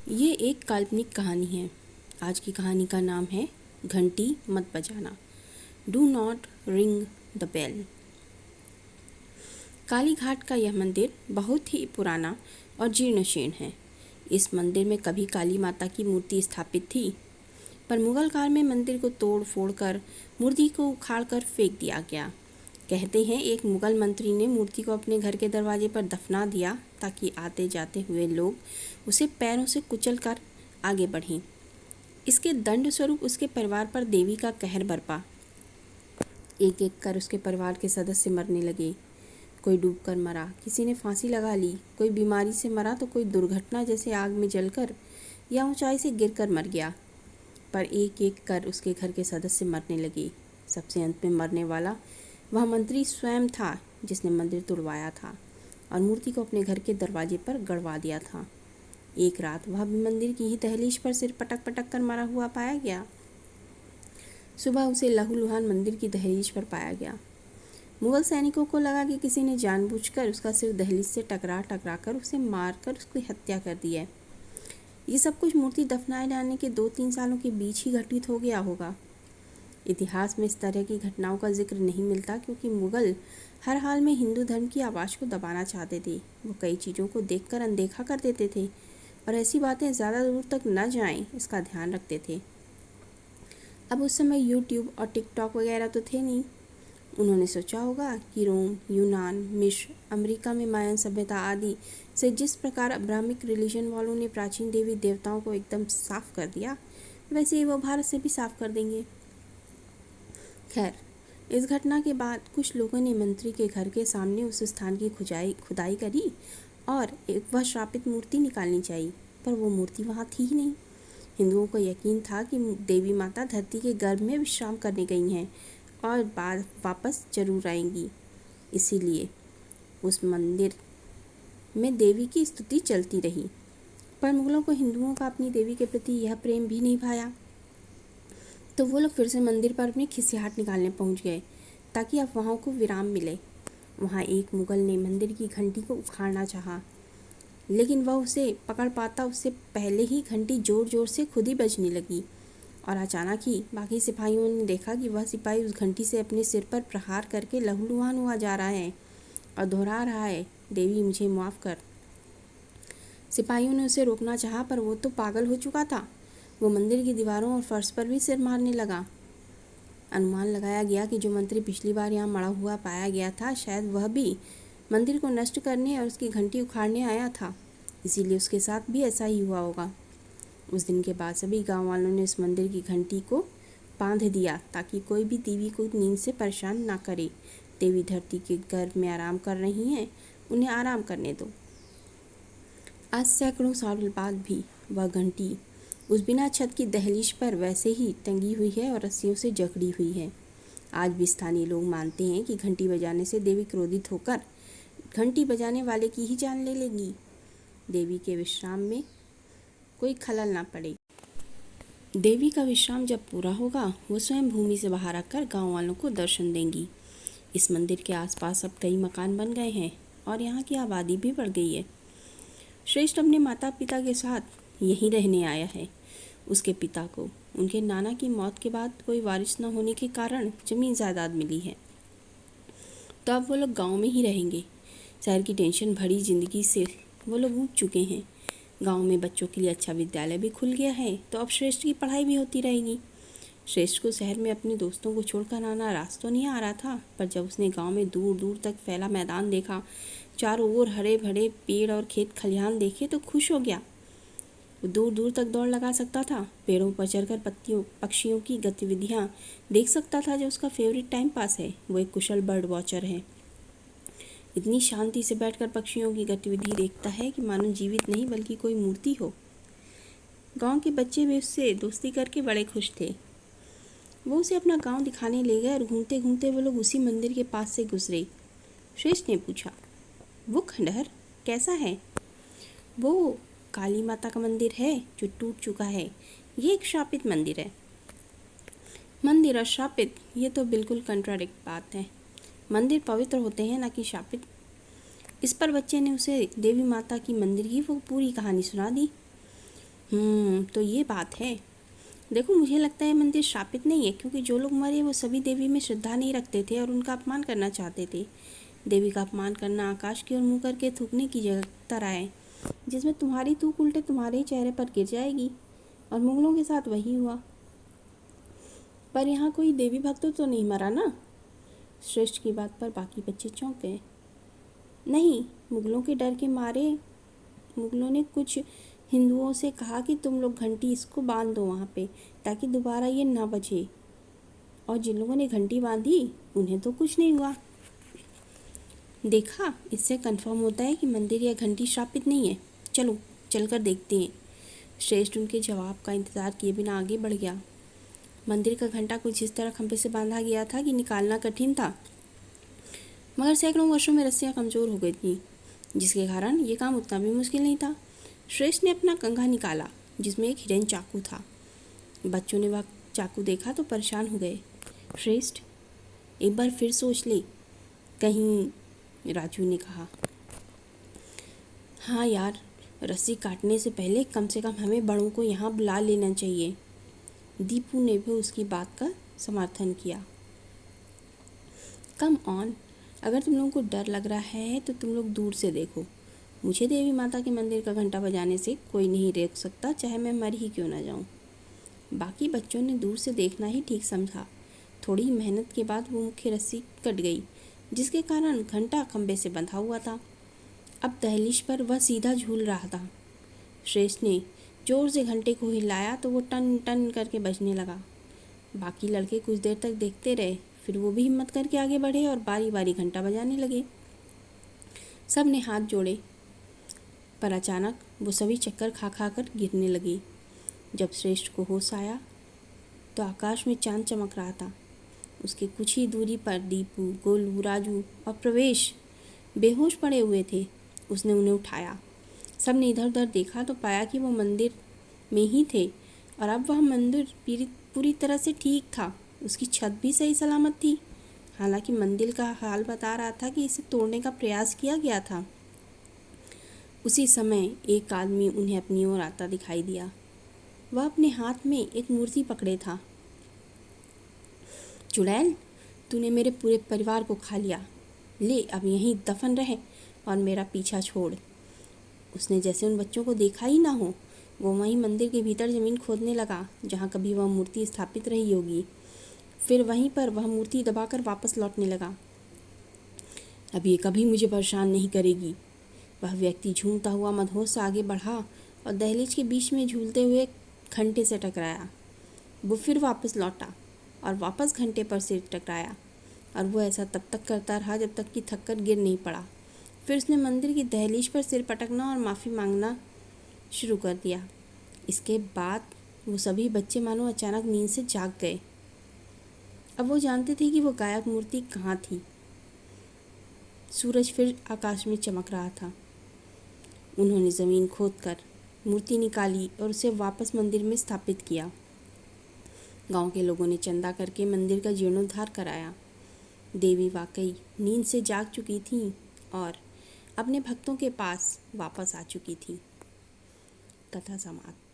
ये एक काल्पनिक कहानी है। आज की कहानी का नाम है घंटी मत बजाना, do not ring the bell. Kalighat का यह मंदिर बहुत ही पुराना और जीर्ण शीर्ण है। इस मंदिर में कभी काली माता की मूर्ति स्थापित थी, पर मुगल काल में मंदिर को तोड़ फोड़ कर मूर्ति को उखाड़ कर फेंक दिया गया। कहते हैं एक मुगल मंत्री ने मूर्ति को अपने घर के दरवाजे पर दफना दिया ताकि आते जाते हुए लोग उसे पैरों से कुचल कर आगे बढ़ें। इसके दंड स्वरूप उसके परिवार पर देवी का कहर बरपा। एक एक कर उसके परिवार के सदस्य मरने लगे। कोई डूबकर मरा, किसी ने फांसी लगा ली, कोई बीमारी से मरा तो कोई दुर्घटना जैसे आग में जलकर या ऊंचाई से गिरकर मर गया। पर एक एक कर उसके घर के सदस्य मरने लगे। सबसे अंत में मरने वाला वह मंत्री स्वयं था जिसने मंदिर तुड़वाया था और मूर्ति को अपने घर के दरवाजे पर गड़वा दिया था। एक रात वह भी मंदिर की ही दहलीज पर सिर पटक पटक कर मरा हुआ पाया गया। सुबह उसे लहूलुहान मंदिर की दहलीज पर पाया गया। मुगल सैनिकों को लगा कि किसी ने जानबूझकर उसका सिर दहलीज से टकरा कर उसे मारकर उसकी हत्या कर दी है। ये सब कुछ मूर्ति दफनाए जाने के 2-3 सालों के बीच ही घटित हो गया होगा। इतिहास में इस तरह की घटनाओं का जिक्र नहीं मिलता क्योंकि मुगल हर हाल में हिंदू धर्म की आवाज़ को दबाना चाहते थे। वो कई चीज़ों को देखकर अनदेखा कर देते थे और ऐसी बातें ज़्यादा दूर तक न जाएं इसका ध्यान रखते थे। अब उस समय यूट्यूब और टिकटॉक वगैरह तो थे नहीं। उन्होंने सोचा होगा कि रोम, यूनान, मिस्र, अमेरिका में मायन सभ्यता आदि से जिस प्रकार अब्राहमिक रिलीजन वालों ने प्राचीन देवी देवताओं को एकदम साफ कर दिया, वैसे ही वो भारत से भी साफ कर देंगे। खैर, इस घटना के बाद कुछ लोगों ने मंत्री के घर के सामने उस स्थान की खुदाई करी और एक वह श्रापित मूर्ति निकालनी चाहिए, पर वो मूर्ति वहाँ थी ही नहीं। हिंदुओं को यकीन था कि देवी माता धरती के गर्भ में विश्राम करने गई हैं और बाद वापस जरूर आएंगी। इसीलिए उस मंदिर में देवी की स्तुति चलती रही। पर मुगलों को हिंदुओं का अपनी देवी के प्रति यह प्रेम भी नहीं भाया, तो वो लोग फिर से मंदिर पर अपनी खिसियाहट निकालने पहुंच गए ताकि अफवाहों को विराम मिले। वहाँ एक मुगल ने मंदिर की घंटी को उखाड़ना चाहा, लेकिन वह उसे पकड़ पाता उससे पहले ही घंटी जोर जोर से खुद ही बजने लगी और अचानक ही बाकी सिपाहियों ने देखा कि वह सिपाही उस घंटी से अपने सिर पर प्रहार करके लहूलुहान हुआ जा रहा है और दोहरा रहा है, देवी मुझे माफ़ कर। सिपाहियों ने उसे रोकना चाहा पर वो तो पागल हो चुका था। वो मंदिर की दीवारों और फर्श पर भी सिर मारने लगा। अनुमान लगाया गया कि जो मंत्री पिछली बार यहाँ मरा हुआ पाया गया था, शायद वह भी मंदिर को नष्ट करने और उसकी घंटी उखाड़ने आया था। इसीलिए उसके साथ भी ऐसा ही हुआ होगा। उस दिन के बाद सभी गांव वालों ने उस मंदिर की घंटी को बांध दिया ताकि कोई भी देवी को नींद से परेशान ना करे। देवी धरती के गर्भ में आराम कर रही हैं, उन्हें आराम करने दो। आज सैकड़ों साल बाद भी वह घंटी उस बिना छत की दहलीज पर वैसे ही टंगी हुई है और रस्सियों से जकड़ी हुई है। आज भी स्थानीय लोग मानते हैं कि घंटी बजाने से देवी क्रोधित होकर घंटी बजाने वाले की ही जान ले लेगी। देवी के विश्राम में कोई खलल ना पड़े। देवी का विश्राम जब पूरा होगा, वो स्वयं भूमि से बाहर आकर गांव वालों को दर्शन देंगी। इस मंदिर के आसपास अब कई मकान बन गए हैं और यहाँ की आबादी भी बढ़ गई है। श्रेष्ठ अपने माता पिता के साथ यहीं रहने आया है। उसके पिता को उनके नाना की मौत के बाद कोई वारिस न होने के कारण ज़मीन जायदाद मिली है, तो अब वो लोग गांव में ही रहेंगे। शहर की टेंशन भरी ज़िंदगी से वो लोग ऊब चुके हैं। गांव में बच्चों के लिए अच्छा विद्यालय भी खुल गया है, तो अब श्रेष्ठ की पढ़ाई भी होती रहेगी। श्रेष्ठ को शहर में अपने दोस्तों को छोड़कर आना रास तो नहीं आ रहा था, पर जब उसने गांव में दूर दूर तक फैला मैदान देखा, चारों ओर हरे भरे पेड़ और खेत खलिहान देखे, तो खुश हो गया। वो दूर दूर तक दौड़ लगा सकता था, पेड़ों पर चढ़कर पक्षियों की गतिविधियाँ देख सकता था, जो उसका फेवरेट टाइम पास है। वो एक कुशल बर्ड वॉचर है। इतनी शांति से बैठकर पक्षियों की गतिविधि देखता है कि मानो जीवित नहीं बल्कि कोई मूर्ति हो। गांव के बच्चे भी उससे दोस्ती करके बड़े खुश थे। वो उसे अपना गांव दिखाने ले गए और घूमते घूमते वो लोग उसी मंदिर के पास से गुजरे। श्रेष्ठ ने पूछा, वो खंडहर कैसा है? वो काली माता का मंदिर है जो टूट चुका है। ये एक श्रापित मंदिर है। मंदिर और श्रापित, ये तो बिल्कुल कंट्राडिक्ट बात है। मंदिर पवित्र होते हैं, ना कि श्रापित। इस पर बच्चे ने उसे देवी माता की मंदिर की वो पूरी कहानी सुना दी। तो ये बात है। देखो, मुझे लगता है मंदिर श्रापित नहीं है, क्योंकि जो लोग मरे वो सभी देवी में श्रद्धा नहीं रखते थे और उनका अपमान करना चाहते थे। देवी का अपमान करना आकाश की ओर मुँह करके थूकने की जगह तरह है, जिसमें तुम्हारी थूक उल्टे तुम्हारे ही चेहरे पर गिर जाएगी। और मुगलों के साथ वही हुआ। पर यहाँ कोई देवी भक्त तो नहीं मरा ना? श्रेष्ठ की बात पर बाकी बच्चे चौंक गए। नहीं, मुगलों के डर के मारे मुगलों ने कुछ हिंदुओं से कहा कि तुम लोग घंटी इसको बांध दो वहाँ पे, ताकि दोबारा ये ना बचे। और जिन लोगों ने घंटी बांधी उन्हें तो कुछ नहीं हुआ। देखा, इससे कंफर्म होता है कि मंदिर या घंटी श्रापित नहीं है। चलो चलकर देखते हैं। श्रेष्ठ उनके जवाब का इंतज़ार किए बिना आगे बढ़ गया। मंदिर का घंटा कुछ इस तरह खंभे से बांधा गया था कि निकालना कठिन था, मगर सैकड़ों वर्षों में रस्सियाँ कमज़ोर हो गई थीं, जिसके कारण ये काम उतना भी मुश्किल नहीं था। श्रेष्ठ ने अपना कंघा निकाला, जिसमें एक हिरन चाकू था। बच्चों ने वह चाकू देखा तो परेशान हो गए। श्रेष्ठ, एक बार फिर सोच ले कहीं, राजू ने कहा। हाँ यार, रस्सी काटने से पहले कम से कम हमें बड़ों को यहाँ बुला लेना चाहिए। दीपू ने भी उसकी बात का समर्थन किया। कम ऑन, अगर तुम लोगों को डर लग रहा है तो तुम लोग दूर से देखो। मुझे देवी माता के मंदिर का घंटा बजाने से कोई नहीं रोक सकता, चाहे मैं मर ही क्यों ना जाऊँ। बाकी बच्चों ने दूर से देखना ही ठीक समझा। थोड़ी मेहनत के बाद वो मुख्य रस्सी कट गई, जिसके कारण घंटा खंबे से बंधा हुआ था। अब दहलीज पर वह सीधा झूल रहा था। श्रेष्ठ ने जोर से घंटे को हिलाया तो वो टन टन करके बजने लगा। बाकी लड़के कुछ देर तक देखते रहे, फिर वो भी हिम्मत करके आगे बढ़े और बारी बारी घंटा बजाने लगे। सब ने हाथ जोड़े, पर अचानक वो सभी चक्कर खा खा कर गिरने लगे। जब श्रेष्ठ को होश आया तो आकाश में चांद चमक रहा था। उसके कुछ ही दूरी पर दीपू, गोलू, राजू और प्रवेश बेहोश पड़े हुए थे। उसने उन्हें उठाया। सब ने इधर उधर देखा तो पाया कि वो मंदिर में ही थे, और अब वह मंदिर पूरी तरह से ठीक था। उसकी छत भी सही सलामत थी। हालांकि मंदिर का हाल बता रहा था कि इसे तोड़ने का प्रयास किया गया था। उसी समय एक आदमी उन्हें अपनी ओर आता दिखाई दिया। वह अपने हाथ में एक मूर्ति पकड़े था। चुड़ैल, तूने मेरे पूरे परिवार को खा लिया। ले, अब यहीं दफन रहे और मेरा पीछा छोड़। उसने जैसे उन बच्चों को देखा ही ना हो, वो वहीं मंदिर के भीतर ज़मीन खोदने लगा जहाँ कभी वह मूर्ति स्थापित रही होगी। फिर वहीं पर वह मूर्ति दबाकर वापस लौटने लगा। अब ये कभी मुझे परेशान नहीं करेगी। वह व्यक्ति झूमता हुआ मदहोश से आगे बढ़ा और दहलीज के बीच में झूलते हुए घंटे से टकराया। वो फिर वापस लौटा और वापस घंटे पर सिर टकराया, और वो ऐसा तब तक करता रहा जब तक कि थककर गिर नहीं पड़ा। फिर उसने मंदिर की दहलीज पर सिर पटकना और माफ़ी मांगना शुरू कर दिया। इसके बाद वो सभी बच्चे मानो अचानक नींद से जाग गए। अब वो जानते थे कि वो गायब मूर्ति कहाँ थी। सूरज फिर आकाश में चमक रहा था। उन्होंने ज़मीन खोदकर मूर्ति निकाली और उसे वापस मंदिर में स्थापित किया। गांव के लोगों ने चंदा करके मंदिर का जीर्णोद्धार कराया। देवी वाकई नींद से जाग चुकी थीं और अपने भक्तों के पास वापस आ चुकी थी। कथा समाप्त।